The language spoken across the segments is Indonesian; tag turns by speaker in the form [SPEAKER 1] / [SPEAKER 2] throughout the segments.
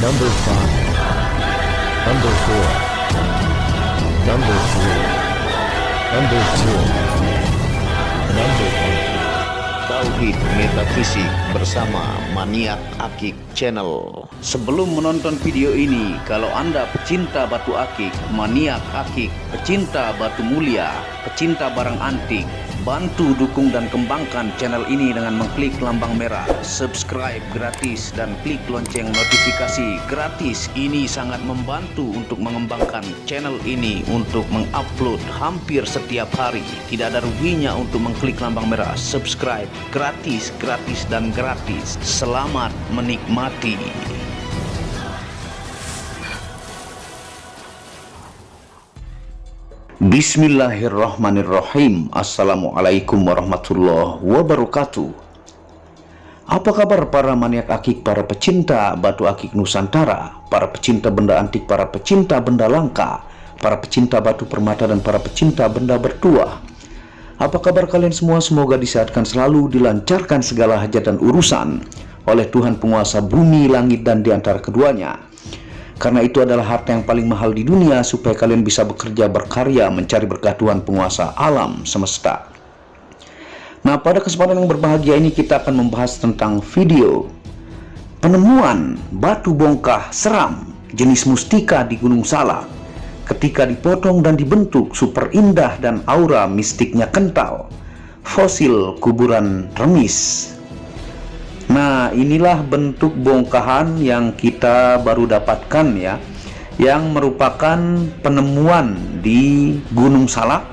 [SPEAKER 1] Number 5, Number 4, Number 3, Number 2, Number 1.
[SPEAKER 2] Tauhid Metafisik bersama Maniak Akik Channel. Sebelum menonton video ini, kalau Anda pecinta batu akik, maniak akik, pecinta batu mulia, pecinta barang antik, bantu dukung dan kembangkan channel ini dengan mengklik lambang merah, subscribe gratis dan klik lonceng notifikasi gratis. Ini sangat membantu untuk mengembangkan channel ini untuk mengupload hampir setiap hari. Tidak ada ruginya untuk mengklik lambang merah, subscribe gratis, gratis dan gratis. Selamat menikmati. Bismillahirrahmanirrahim. Assalamualaikum warahmatullahi wabarakatuh. Apa kabar para maniak akik, para pecinta batu akik Nusantara, para pecinta benda antik, para pecinta benda langka, para pecinta batu permata dan para pecinta benda bertuah? Apa kabar kalian semua? Semoga disehatkan selalu, dilancarkan segala hajat dan urusan oleh Tuhan penguasa bumi, langit dan di antara keduanya. Karena itu adalah harta yang paling mahal di dunia, supaya kalian bisa bekerja, berkarya, mencari berkah Tuhan penguasa alam semesta. Nah, pada kesempatan yang berbahagia ini kita akan membahas tentang video penemuan batu bongkah seram jenis mustika di Gunung Salak. Ketika dipotong dan dibentuk super indah dan aura mistiknya kental, fosil kuburan remis. Nah, inilah bentuk bongkahan yang kita baru dapatkan ya, yang merupakan penemuan di Gunung Salak,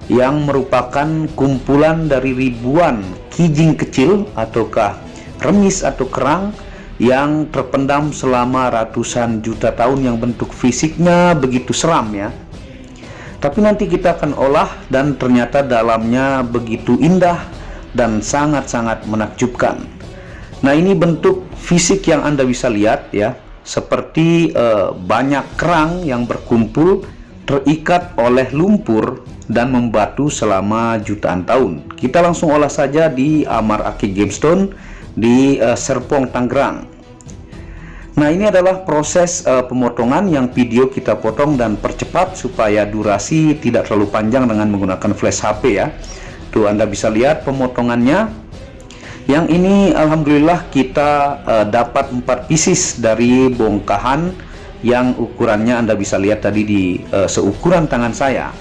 [SPEAKER 2] yang merupakan kumpulan dari ribuan kijing kecil ataukah remis atau kerang yang terpendam selama ratusan juta tahun, yang bentuk fisiknya begitu seram ya. Tapi nanti kita akan olah dan ternyata dalamnya begitu indah dan sangat-sangat menakjubkan. Nah, ini bentuk fisik yang Anda bisa lihat ya, seperti banyak kerang yang berkumpul terikat oleh lumpur dan membatu selama jutaan tahun. Kita langsung olah saja di Amar Akik Gemstone di Serpong, Tangerang. Nah, ini adalah proses pemotongan yang video kita potong dan percepat supaya durasi tidak terlalu panjang dengan menggunakan flash HP ya. Tuh, Anda bisa lihat pemotongannya. Yang ini alhamdulillah kita dapat 4 pieces dari bongkahan yang ukurannya Anda bisa lihat tadi di seukuran tangan saya.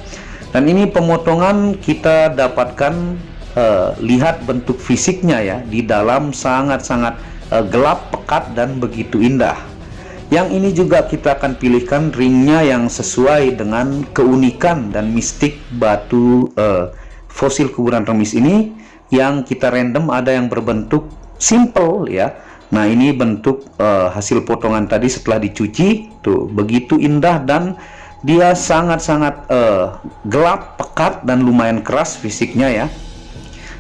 [SPEAKER 2] Dan ini pemotongan kita dapatkan, lihat bentuk fisiknya ya, di dalam sangat-sangat gelap, pekat dan begitu indah. Yang ini juga kita akan pilihkan ringnya yang sesuai dengan keunikan dan mistik batu fosil kuburan remis ini. Yang kita random, ada yang berbentuk simple ya. Nah, ini bentuk hasil potongan tadi setelah dicuci. Tuh, begitu indah dan dia sangat-sangat gelap, pekat dan lumayan keras fisiknya ya.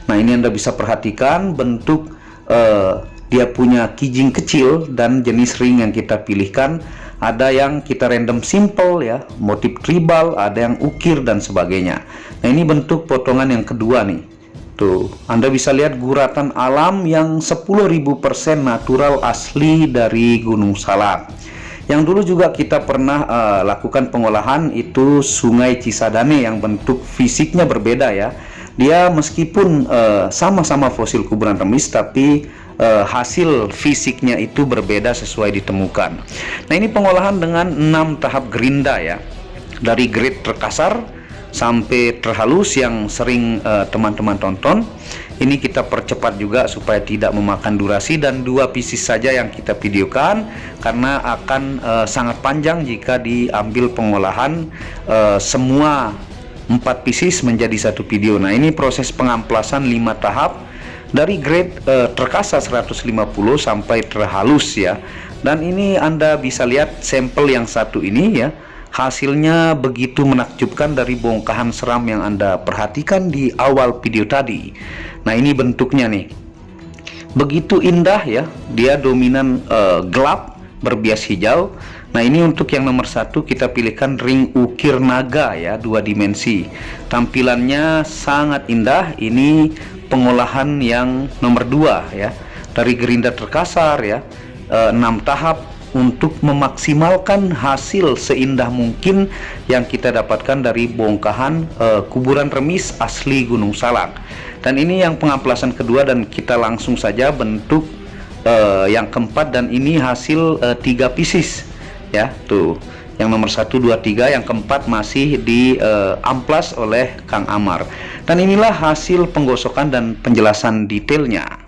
[SPEAKER 2] Nah, ini Anda bisa perhatikan bentuk dia punya kijing kecil dan jenis ring yang kita pilihkan. Ada yang kita random simple ya, motif tribal, ada yang ukir dan sebagainya. Nah, ini bentuk potongan yang kedua nih. Tuh, Anda bisa lihat guratan alam yang 10.000% natural asli dari Gunung Salak. Yang dulu juga kita pernah lakukan pengolahan itu Sungai Cisadane, yang bentuk fisiknya berbeda ya. Dia meskipun sama-sama fosil kuburan remis, tapi hasil fisiknya itu berbeda sesuai ditemukan. Nah, ini pengolahan dengan 6 tahap gerinda ya, dari grade terkasar sampai terhalus yang sering teman-teman tonton. Ini kita percepat juga supaya tidak memakan durasi, dan 2 pieces saja yang kita videokan karena akan sangat panjang jika diambil pengolahan semua 4 pieces menjadi 1 video. Nah, ini proses pengamplasan 5 tahap dari grade terkasar 150 sampai terhalus ya. Dan ini Anda bisa lihat sampel yang satu ini ya, hasilnya begitu menakjubkan dari bongkahan seram yang Anda perhatikan di awal video tadi. Nah, ini bentuknya nih, begitu indah ya, dia dominan gelap berbias hijau. Nah, ini untuk yang nomor 1 kita pilihkan ring ukir naga ya, 2 dimensi. Tampilannya sangat indah. Ini pengolahan yang nomor 2 ya, dari gerinda terkasar ya, 6 tahap untuk memaksimalkan hasil seindah mungkin yang kita dapatkan dari bongkahan kuburan remis asli Gunung Salak. Dan ini yang pengamplasan kedua, dan kita langsung saja bentuk yang keempat, dan ini hasil 3 pieces ya, tuh yang nomor 1, 2, 3, yang keempat masih di amplas oleh Kang Amar. Dan inilah hasil penggosokan dan penjelasan detailnya.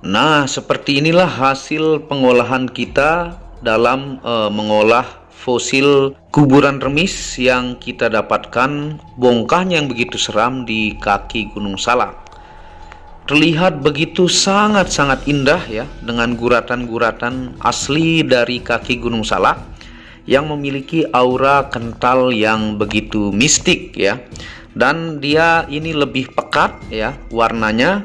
[SPEAKER 2] Nah, seperti inilah hasil pengolahan kita dalam mengolah fosil kuburan remis yang kita dapatkan bongkahnya yang begitu seram di kaki Gunung Salak. Terlihat begitu sangat-sangat indah ya, dengan guratan-guratan asli dari kaki Gunung Salak yang memiliki aura kental yang begitu mistik ya. Dan dia ini lebih pekat ya, warnanya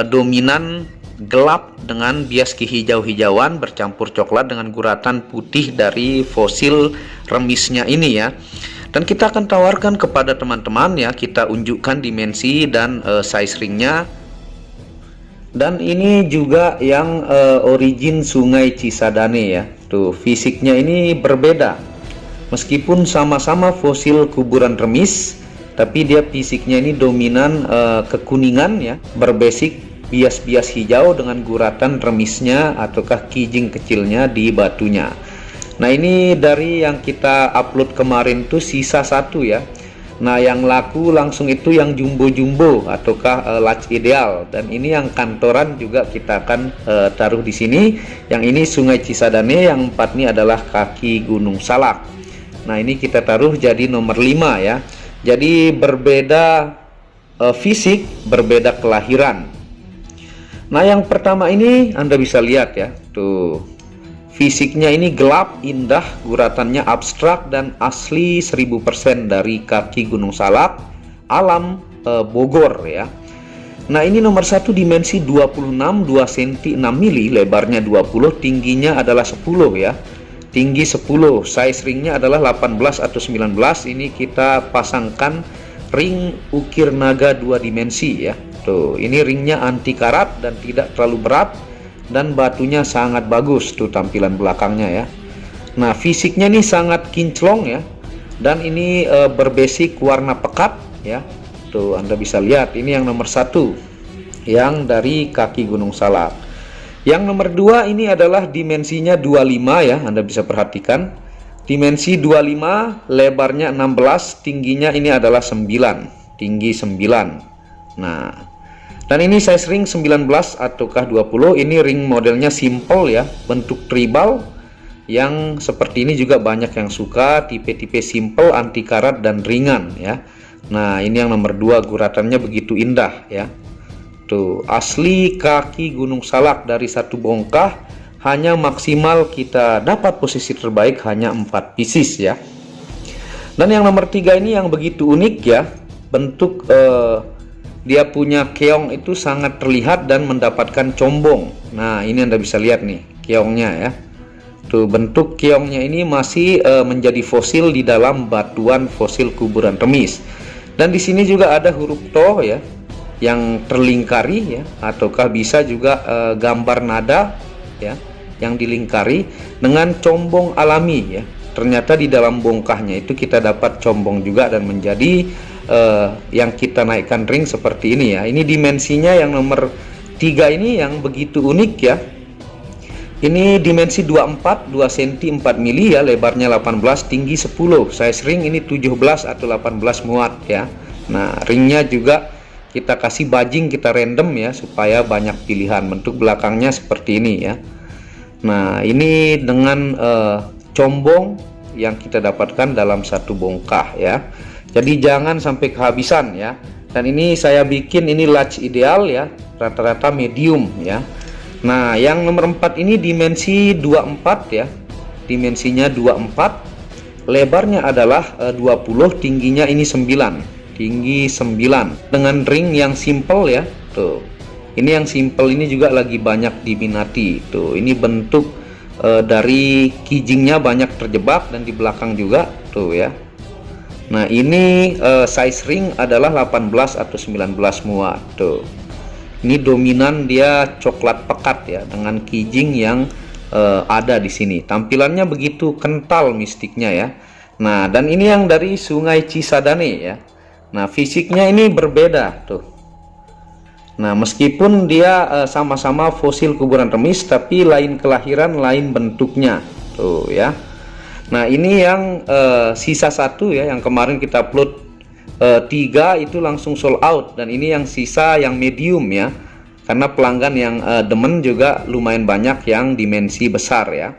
[SPEAKER 2] dominan gelap dengan bias kehijau-hijauan bercampur coklat dengan guratan putih dari fosil remisnya ini ya. Dan kita akan tawarkan kepada teman-teman ya, kita unjukkan dimensi dan size ringnya. Dan ini juga yang origin Sungai Cisadane ya. Tuh, fisiknya ini berbeda. Meskipun sama-sama fosil kuburan remis, tapi dia fisiknya ini dominan kekuningan ya, berbasic bias-bias hijau dengan guratan remisnya ataukah kijing kecilnya di batunya. Nah, ini dari yang kita upload kemarin tuh sisa 1 ya. Nah, yang laku langsung itu yang jumbo-jumbo ataukah large ideal, dan ini yang kantoran juga kita akan taruh di sini. Yang ini Sungai Cisadane, yang 4 ini adalah kaki Gunung Salak. Nah, ini kita taruh jadi nomor 5 ya. Jadi berbeda fisik, berbeda kelahiran. Nah, yang pertama ini Anda bisa lihat ya, tuh. Fisiknya ini gelap, indah, guratannya abstrak dan asli 1000% dari kaki Gunung Salak, alam Bogor ya. Nah, ini nomor 1 dimensi 26, 2 cm 6 mili, lebarnya 20, tingginya adalah 10 ya. Tinggi 10, size ringnya adalah 18 atau 19. Ini kita pasangkan ring ukir naga 2 dimensi ya. Tuh, ini ringnya anti karat dan tidak terlalu berat. Dan batunya sangat bagus tuh tampilan belakangnya ya. Nah, fisiknya nih sangat kinclong ya. Dan ini berbasic warna pekat ya. Tuh, Anda bisa lihat ini yang nomor 1 yang dari kaki Gunung Salak. Yang nomor 2 ini adalah dimensinya 25 ya, Anda bisa perhatikan. Dimensi 25, lebarnya 16, tingginya ini adalah 9, tinggi 9. Nah, dan ini size ring 19 ataukah 20. Ini ring modelnya simple ya, bentuk tribal yang seperti ini juga banyak yang suka, tipe-tipe simple, anti karat dan ringan ya. Nah, ini yang nomor 2, guratannya begitu indah ya. Tuh, asli kaki Gunung Salak dari 1 bongkah, hanya maksimal kita dapat posisi terbaik hanya 4 pieces ya. Dan yang nomor 3 ini yang begitu unik ya, bentuk dia punya keong itu sangat terlihat dan mendapatkan combong. Nah, ini Anda bisa lihat nih keongnya ya. Tuh, bentuk keongnya ini masih menjadi fosil di dalam batuan fosil kuburan remis. Dan di sini juga ada huruf to ya, yang terlingkari ya, ataukah bisa juga gambar nada ya, yang dilingkari dengan combong alami ya. Ternyata di dalam bongkahnya itu kita dapat combong juga dan menjadi yang kita naikkan ring seperti ini ya. Ini dimensinya yang nomor 3 ini yang begitu unik ya. Ini dimensi 24, 2 cm 4 mili ya, lebarnya 18, tinggi 10. Size ring ini 17 atau 18 muat ya. Nah, ringnya juga kita kasih bajing, kita random ya supaya banyak pilihan. Bentuk belakangnya seperti ini ya. Nah, ini dengan combong yang kita dapatkan dalam 1 bongkah ya. Jadi jangan sampai kehabisan ya. Dan ini saya bikin ini large ideal ya, rata-rata medium ya. Nah, yang nomor 4 ini dimensi 24 ya. Dimensinya 24. Lebarnya adalah 20, tingginya ini 9. Tinggi 9 dengan ring yang simple ya. Tuh. Ini yang simple ini juga lagi banyak diminati. Tuh, ini bentuk dari kijingnya banyak terjebak dan di belakang juga tuh ya. Nah, ini size ring adalah 18 atau 19 muat tuh. Ini dominan dia coklat pekat ya, dengan kijing yang ada di sini. Tampilannya begitu kental mistiknya ya. Nah, dan ini yang dari Sungai Cisadane ya. Nah, fisiknya ini berbeda tuh. Nah, meskipun dia sama-sama fosil kuburan remis, tapi lain kelahiran, lain bentuknya tuh ya. Nah, ini yang sisa satu ya, yang kemarin kita upload 3 itu langsung sold out, dan ini yang sisa yang medium ya, karena pelanggan yang demen juga lumayan banyak yang dimensi besar ya.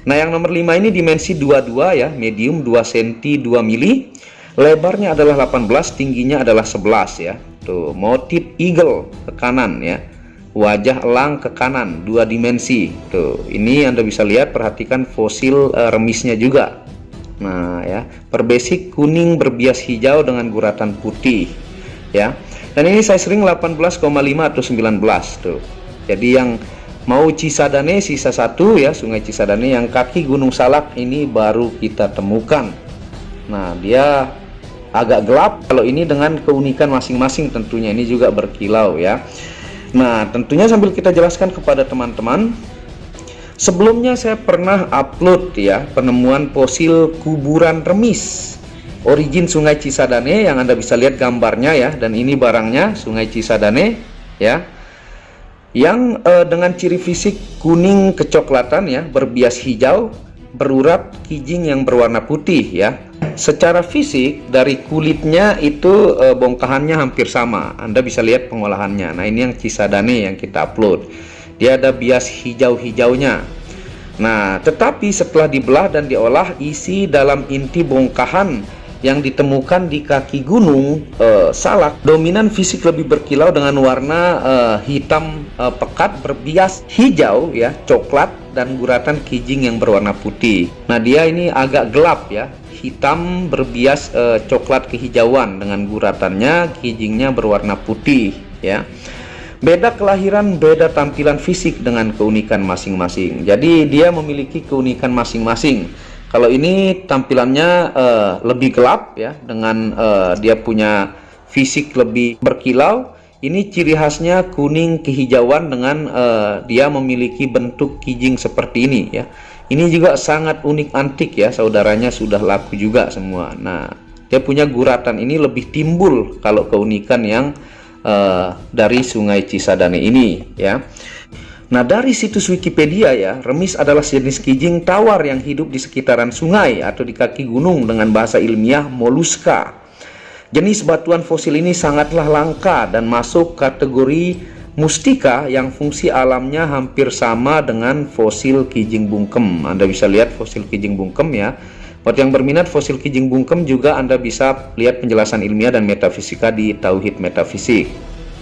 [SPEAKER 2] Nah, yang nomor 5 ini dimensi 22 ya, medium 2 cm 2 mili, lebarnya adalah 18, tingginya adalah 11 ya. Tuh, motif eagle ke kanan ya, wajah elang ke kanan, 2 dimensi. Tuh, ini Anda bisa lihat, perhatikan fosil remisnya juga. Nah ya, per basic kuning berbias hijau dengan guratan putih ya. Dan ini size ring 18,5 atau 19 tuh. Jadi yang mau Cisadane sisa satu ya, Sungai Cisadane, yang kaki Gunung Salak ini baru kita temukan. Nah, dia agak gelap, kalau ini dengan keunikan masing-masing tentunya, ini juga berkilau ya. Nah, tentunya sambil kita jelaskan kepada teman-teman, sebelumnya saya pernah upload ya penemuan fosil kuburan remis origin Sungai Cisadane, yang Anda bisa lihat gambarnya ya, dan ini barangnya Sungai Cisadane ya, yang dengan ciri fisik kuning kecoklatan ya, berbias hijau, berurat kijing yang berwarna putih ya. Secara fisik dari kulitnya itu bongkahannya hampir sama, Anda bisa lihat pengolahannya. Nah, ini yang Cisadane yang kita upload, dia ada bias hijau-hijaunya. Nah, tetapi setelah dibelah dan diolah, isi dalam inti bongkahan yang ditemukan di kaki Gunung Salak dominan fisik lebih berkilau dengan warna hitam pekat berbias hijau ya, coklat, dan guratan kijing yang berwarna putih. Nah, dia ini agak gelap ya, hitam berbias coklat kehijauan dengan guratannya, kijingnya berwarna putih ya. Beda kelahiran, beda tampilan fisik dengan keunikan masing-masing. Jadi dia memiliki keunikan masing-masing. Kalau ini tampilannya lebih gelap ya, dengan dia punya fisik lebih berkilau. Ini ciri khasnya kuning kehijauan dengan dia memiliki bentuk kijing seperti ini ya. Ini juga sangat unik antik ya, saudaranya sudah laku juga semua. Nah, dia punya guratan ini lebih timbul kalau keunikan yang dari Sungai Cisadane ini ya. Nah, dari situs Wikipedia ya, remis adalah jenis kijing tawar yang hidup di sekitaran sungai atau di kaki gunung, dengan bahasa ilmiah moluska. Jenis batuan fosil ini sangatlah langka dan masuk kategori mustika yang fungsi alamnya hampir sama dengan fosil kijing bungkem. Anda bisa lihat fosil kijing bungkem ya. Buat yang berminat fosil kijing bungkem juga Anda bisa lihat penjelasan ilmiah dan metafisika di Tauhid Metafisik.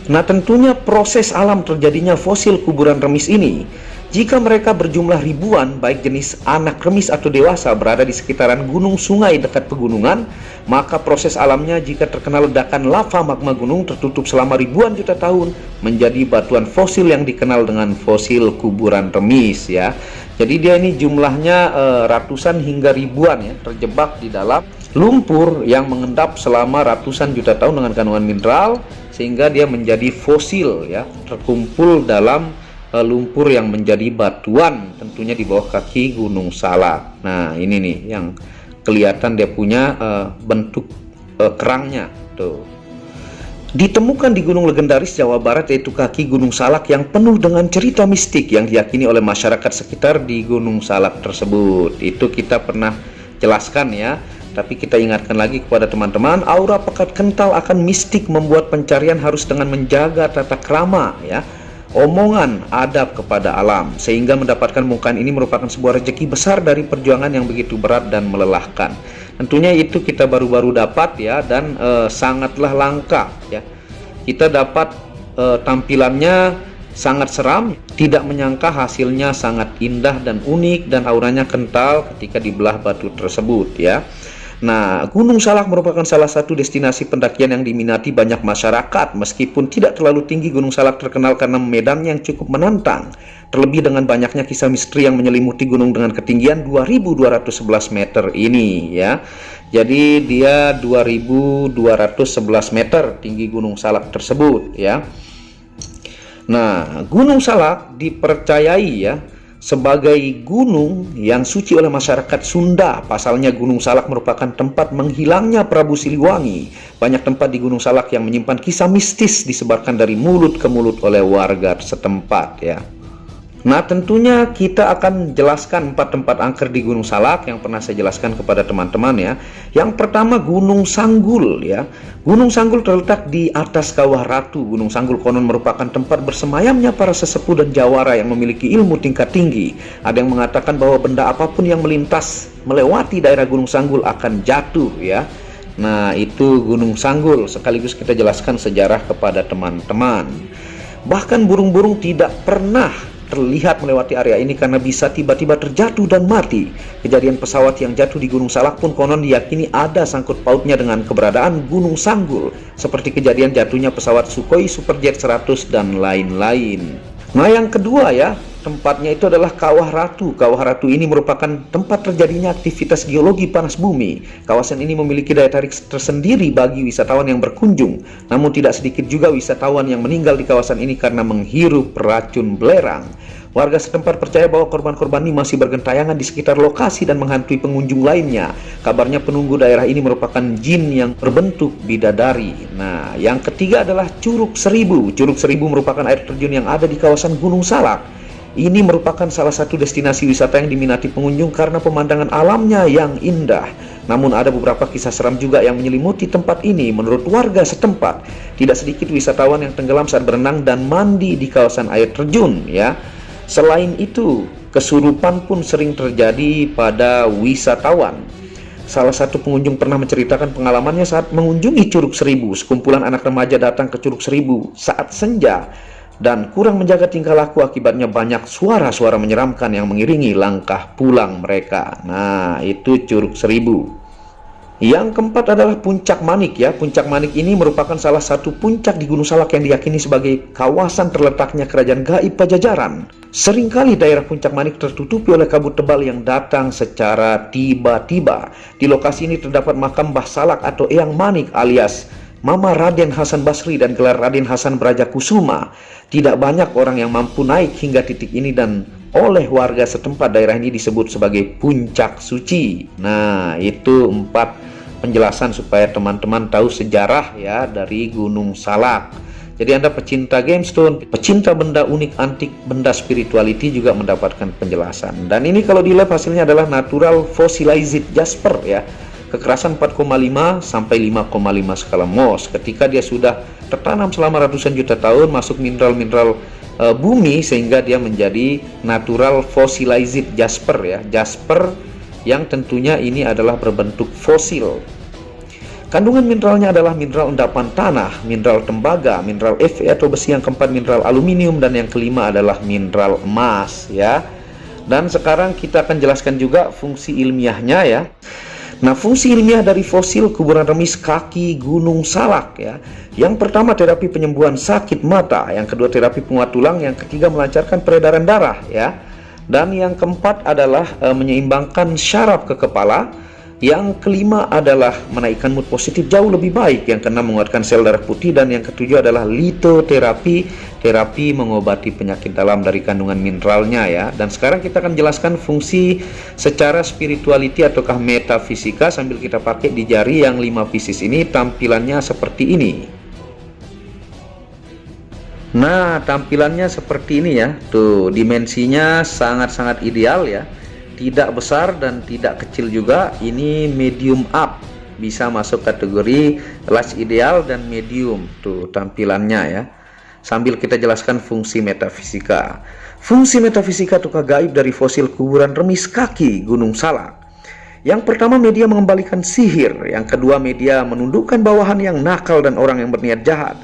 [SPEAKER 2] Nah, tentunya proses alam terjadinya fosil kuburan remis ini, jika mereka berjumlah ribuan, baik jenis anak remis atau dewasa, berada di sekitaran gunung sungai dekat pegunungan, maka proses alamnya jika terkena ledakan lava magma gunung tertutup selama ribuan juta tahun, menjadi batuan fosil yang dikenal dengan fosil kuburan remis ya. Jadi dia ini jumlahnya ratusan hingga ribuan ya, terjebak di dalam lumpur yang mengendap selama ratusan juta tahun dengan kandungan mineral, sehingga dia menjadi fosil ya, terkumpul dalam lumpur yang menjadi batuan, tentunya di bawah kaki Gunung Salak. Nah, ini nih yang kelihatan dia punya bentuk kerangnya tuh. Ditemukan di gunung legendaris Jawa Barat, yaitu kaki Gunung Salak, yang penuh dengan cerita mistik yang diyakini oleh masyarakat sekitar di Gunung Salak tersebut. Itu kita pernah jelaskan ya, tapi kita ingatkan lagi kepada teman-teman, aura pekat kental akan mistik membuat pencarian harus dengan menjaga tata krama ya, omongan, adab kepada alam, sehingga mendapatkan bongkahan ini merupakan sebuah rezeki besar dari perjuangan yang begitu berat dan melelahkan. Tentunya itu kita baru-baru dapat ya, dan sangatlah langka ya. Kita dapat tampilannya sangat seram, tidak menyangka hasilnya sangat indah dan unik, dan auranya kental ketika dibelah batu tersebut ya. Nah, Gunung Salak merupakan salah satu destinasi pendakian yang diminati banyak masyarakat. Meskipun tidak terlalu tinggi, Gunung Salak terkenal karena medan yang cukup menantang. Terlebih dengan banyaknya kisah misteri yang menyelimuti gunung dengan ketinggian 2211 meter ini ya. Jadi dia 2211 meter tinggi Gunung Salak tersebut ya. Nah, Gunung Salak dipercayai ya sebagai gunung yang suci oleh masyarakat Sunda. Pasalnya Gunung Salak merupakan tempat menghilangnya Prabu Siliwangi. Banyak tempat di Gunung Salak yang menyimpan kisah mistis disebarkan dari mulut ke mulut oleh warga setempat ya. Nah, tentunya kita akan jelaskan 4 tempat angker di Gunung Salak yang pernah saya jelaskan kepada teman-teman ya. Yang pertama Gunung Sanggul ya. Gunung Sanggul terletak di atas Kawah Ratu. Gunung Sanggul konon merupakan tempat bersemayamnya para sesepuh dan jawara yang memiliki ilmu tingkat tinggi. Ada yang mengatakan bahwa benda apapun yang melintas melewati daerah Gunung Sanggul akan jatuh ya. Nah, itu Gunung Sanggul. Sekaligus kita jelaskan sejarah kepada teman-teman. Bahkan burung-burung tidak pernah terlihat melewati area ini karena bisa tiba-tiba terjatuh dan mati. Kejadian pesawat yang jatuh di Gunung Salak pun konon diyakini ada sangkut pautnya dengan keberadaan Gunung Sanggul, seperti kejadian jatuhnya pesawat Sukhoi Superjet 100 dan lain-lain. Nah, yang kedua ya, tempatnya itu adalah Kawah Ratu. Kawah Ratu ini merupakan tempat terjadinya aktivitas geologi panas bumi. Kawasan ini memiliki daya tarik tersendiri bagi wisatawan yang berkunjung. Namun tidak sedikit juga wisatawan yang meninggal di kawasan ini karena menghirup racun belerang. Warga setempat percaya bahwa korban-korban ini masih bergentayangan di sekitar lokasi dan menghantui pengunjung lainnya. Kabarnya penunggu daerah ini merupakan jin yang berbentuk bidadari. Nah, yang ketiga adalah Curug Seribu. Curug Seribu merupakan air terjun yang ada di kawasan Gunung Salak. Ini merupakan salah satu destinasi wisata yang diminati pengunjung karena pemandangan alamnya yang indah. Namun ada beberapa kisah seram juga yang menyelimuti tempat ini. Menurut warga setempat, tidak sedikit wisatawan yang tenggelam saat berenang dan mandi di kawasan air terjun ya. Selain itu, kesurupan pun sering terjadi pada wisatawan. Salah satu pengunjung pernah menceritakan pengalamannya saat mengunjungi Curug Seribu. Sekumpulan anak remaja datang ke Curug Seribu saat senja dan kurang menjaga tingkah laku, akibatnya banyak suara-suara menyeramkan yang mengiringi langkah pulang mereka. Nah, itu Curug Seribu. Yang keempat adalah Puncak Manik ya. Puncak Manik ini merupakan salah satu puncak di Gunung Salak yang diyakini sebagai kawasan terletaknya kerajaan gaib Pajajaran. Seringkali daerah Puncak Manik tertutupi oleh kabut tebal yang datang secara tiba-tiba. Di lokasi ini terdapat makam Mbah Salak atau Eyang Manik alias Mama Raden Hasan Basri dan gelar Raden Hasan Brajakusuma. Tidak banyak orang yang mampu naik hingga titik ini dan oleh warga setempat daerah ini disebut sebagai Puncak Suci. Nah, itu 4 penjelasan supaya teman-teman tahu sejarah ya dari Gunung Salak. Jadi Anda pecinta gemstone, pecinta benda unik, antik, benda spirituality juga mendapatkan penjelasan. Dan ini kalau di lab hasilnya adalah natural fossilized jasper ya. Kekerasan 4,5 sampai 5,5 skala Mohs. Ketika dia sudah tertanam selama ratusan juta tahun, masuk mineral-mineral bumi sehingga dia menjadi natural fossilized jasper ya. Jasper yang tentunya ini adalah berbentuk fosil. Kandungan mineralnya adalah mineral endapan tanah, mineral tembaga, mineral Fe atau besi, yang keempat mineral aluminium, dan yang kelima adalah mineral emas ya. Dan sekarang kita akan jelaskan juga fungsi ilmiahnya ya. Nah, fungsi ilmiah dari fosil kuburan remis kaki Gunung Salak ya. Yang pertama terapi penyembuhan sakit mata, yang kedua terapi penguat tulang, yang ketiga melancarkan peredaran darah ya. Dan yang keempat adalah menyeimbangkan syaraf ke kepala. Yang kelima adalah menaikkan mood positif jauh lebih baik. Yang keenam menguatkan sel darah putih. Dan yang ketujuh adalah litoterapi, terapi mengobati penyakit dalam dari kandungan mineralnya ya. Dan sekarang kita akan jelaskan fungsi secara spirituality ataukah metafisika sambil kita pakai di jari yang 5 pieces ini. Tampilannya seperti ini. Nah, tampilannya seperti ini ya. Tuh, dimensinya sangat-sangat ideal ya. Tidak besar dan tidak kecil juga. Ini medium up, bisa masuk kategori large ideal dan medium. Tuh tampilannya ya. Sambil kita jelaskan fungsi metafisika. Fungsi metafisika tukar gaib dari fosil kuburan remis kaki Gunung Salak. Yang pertama, media mengembalikan sihir. Yang kedua, media menundukkan bawahan yang nakal dan orang yang berniat jahat.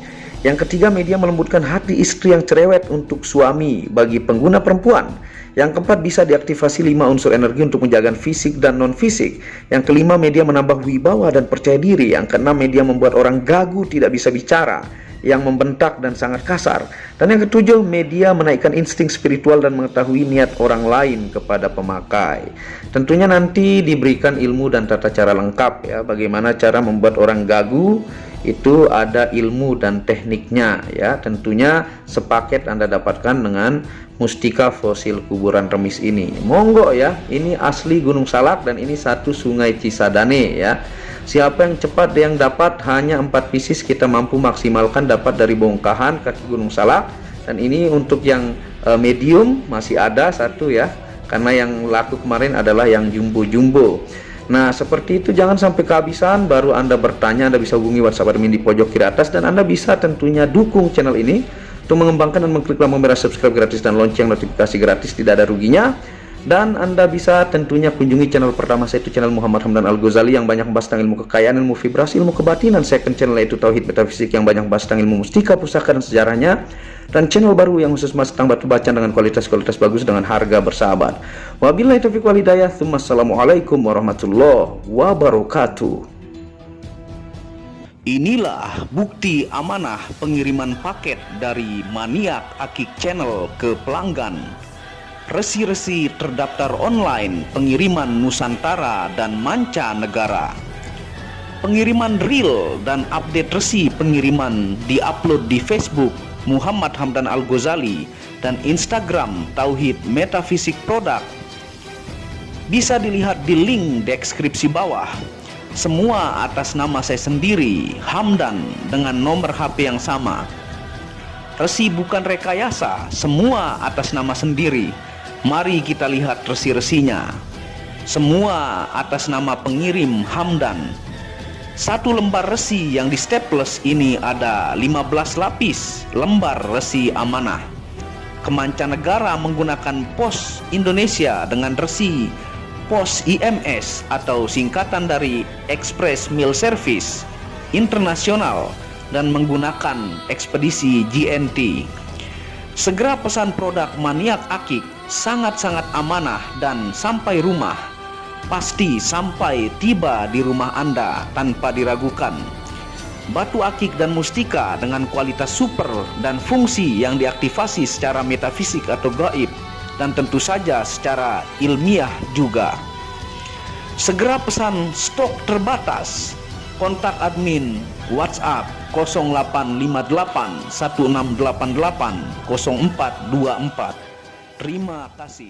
[SPEAKER 2] Yang ketiga, media melembutkan hati istri yang cerewet untuk suami bagi pengguna perempuan. Yang keempat, bisa diaktifasi 5 unsur energi untuk menjaga fisik dan non-fisik. Yang kelima, media menambah wibawa dan percaya diri. Yang keenam, media membuat orang gagu, tidak bisa bicara, yang membentak dan sangat kasar. Dan yang ketujuh, media menaikkan insting spiritual dan mengetahui niat orang lain kepada pemakai. Tentunya nanti diberikan ilmu dan tata cara lengkap ya, bagaimana cara membuat orang gagu itu ada ilmu dan tekniknya ya. Tentunya sepaket Anda dapatkan dengan mustika fosil kuburan Remis ini. Monggo ya, ini asli Gunung Salak dan ini satu Sungai Cisadane ya. Siapa yang cepat yang dapat, hanya 4 pieces kita mampu maksimalkan dapat dari bongkahan kaki Gunung Salak. Dan ini untuk yang medium masih ada satu ya, karena yang laku kemarin adalah yang jumbo-jumbo. Nah seperti itu, jangan sampai kehabisan. Baru Anda bertanya, Anda bisa hubungi WhatsApp admin di pojok kiri atas. Dan Anda bisa tentunya dukung channel ini untuk mengembangkan dan mengklik lampu merah subscribe gratis dan lonceng notifikasi gratis, tidak ada ruginya. Dan Anda bisa tentunya kunjungi channel pertama saya, itu channel Muhammad Hamdan Al-Ghazali, yang banyak membahas tentang ilmu kekayaan, ilmu vibrasi, ilmu kebatinan. Second channel yaitu Tauhid Metafisik, yang banyak membahas tentang ilmu mustika, pusaka, dan sejarahnya. Dan channel baru yang khusus membahas tentang batu bacaan dengan kualitas bagus dengan harga bersahabat. Wabillahi taufiq wal hidayah. Assalamualaikum warahmatullahi wabarakatuh. Inilah bukti amanah pengiriman paket dari Maniak Akik Channel ke pelanggan. Resi-resi terdaftar online pengiriman Nusantara dan mancanegara. Pengiriman real dan update resi pengiriman diupload di Facebook Muhammad Hamdan Al-Ghazali dan Instagram Tauhid Metafisik Produk. Bisa dilihat di link deskripsi bawah. Semua atas nama saya sendiri, Hamdan, dengan nomor HP yang sama. Resi bukan rekayasa, semua atas nama sendiri. Mari kita lihat resi-resinya. Semua atas nama pengirim Hamdan. Satu lembar resi yang di staples ini ada 15 lapis lembar resi amanah. Kemancanegara menggunakan pos Indonesia dengan resi pos IMS atau singkatan dari Express Mail Service Internasional dan menggunakan ekspedisi GNT. Segera pesan produk Maniak Akik, sangat-sangat amanah dan sampai rumah. Pasti sampai tiba di rumah Anda tanpa diragukan. Batu akik dan mustika dengan kualitas super dan fungsi yang diaktifasi secara metafisik atau gaib, dan tentu saja secara ilmiah juga. Segera pesan, stok terbatas. Kontak admin WhatsApp 0858 1688 0424. Terima kasih.